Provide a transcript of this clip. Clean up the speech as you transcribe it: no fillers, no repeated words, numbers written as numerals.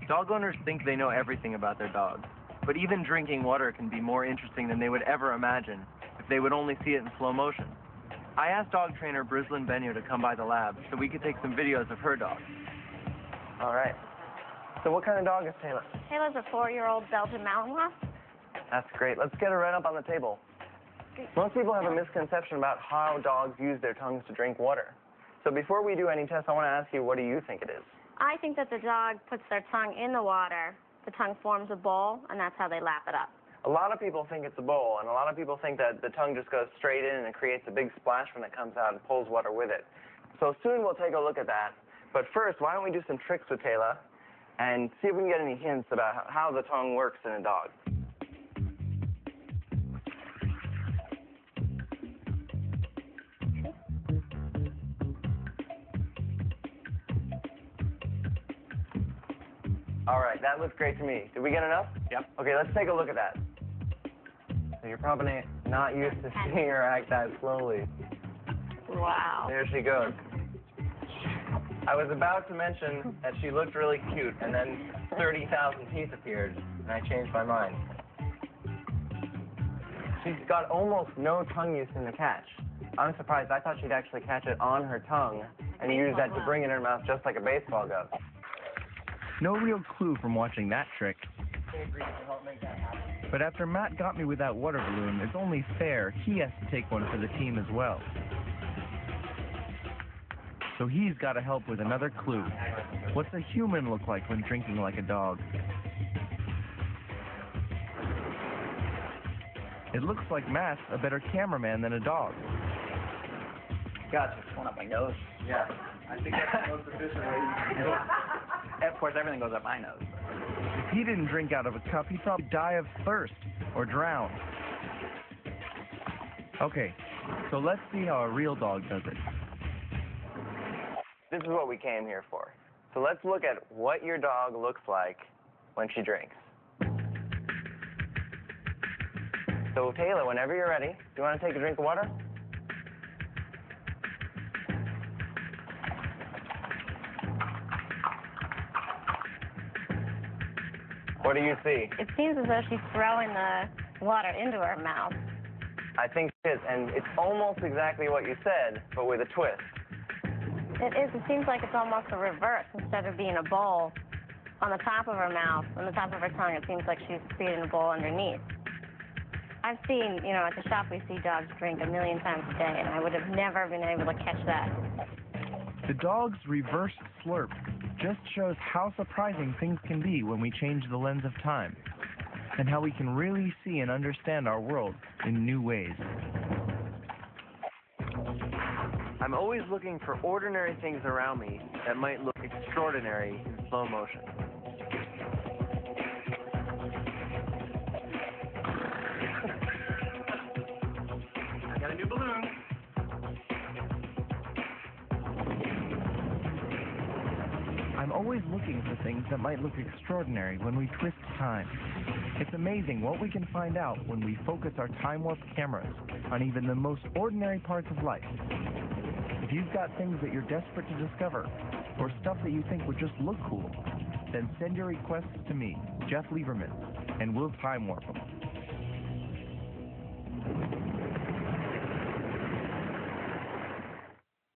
Dog owners think they know everything about their dog, but even drinking water can be more interesting than they would ever imagine if they would only see it in slow motion. I asked dog trainer Brislyn Benio to come by the lab so we could take some videos of her dog. All right. So what kind of dog is Taylor? Taylor's a 4-year-old Belgian Malinois. That's great. Let's get her right up on the table. Most people have a misconception about how dogs use their tongues to drink water. So before we do any tests, I want to ask you, what do you think it is? I think that the dog puts their tongue in the water, the tongue forms a bowl, and that's how they lap it up. A lot of people think it's a bowl, and a lot of people think that the tongue just goes straight in and it creates a big splash when it comes out and pulls water with it. So soon we'll take a look at that. But first, why don't we do some tricks with Taylor and see if we can get any hints about how the tongue works in a dog. All right, that looks great to me. Did we get enough? Yep. Okay, let's take a look at that. So you're probably not used to seeing her act that slowly. Wow. There she goes. I was about to mention that she looked really cute, and then 30,000 teeth appeared, and I changed my mind. She's got almost no tongue use in the catch. I'm surprised. I thought she'd actually catch it on her tongue and use that to bring it in her mouth just like a baseball glove. No real clue from watching that trick. But after Matt got me with that water balloon, it's only fair he has to take one for the team as well. So he's got to help with another clue. What's a human look like when drinking like a dog? It looks like Matt's a better cameraman than a dog. Gotcha. It's one up my nose. Yeah. I think that's the most efficient way you can do it. Of course, everything goes up my nose. If he didn't drink out of a cup, he'd probably die of thirst or drown. Okay, so let's see how a real dog does it. This is what we came here for. So let's look at what your dog looks like when she drinks. So Taylor, whenever you're ready, do you want to take a drink of water? What do you see? It seems as though she's throwing the water into her mouth. I think it is, and it's almost exactly what you said, but with a twist. It is. It seems like it's almost a reverse. Instead of being a bowl on the top of her mouth, on the top of her tongue, it seems like she's creating a bowl underneath. I've seen, at the shop we see dogs drink 1 million times a day, and I would have never been able to catch that. The dog's reverse slurp just shows how surprising things can be when we change the lens of time, and how we can really see and understand our world in new ways. I'm always looking for ordinary things around me that might look extraordinary in slow motion. I got a new balloon. I'm always looking for things that might look extraordinary when we twist time. It's amazing what we can find out when we focus our time warp cameras on even the most ordinary parts of life. If you've got things that you're desperate to discover, or stuff that you think would just look cool, then send your requests to me, Jeff Lieberman, and we'll time warp them.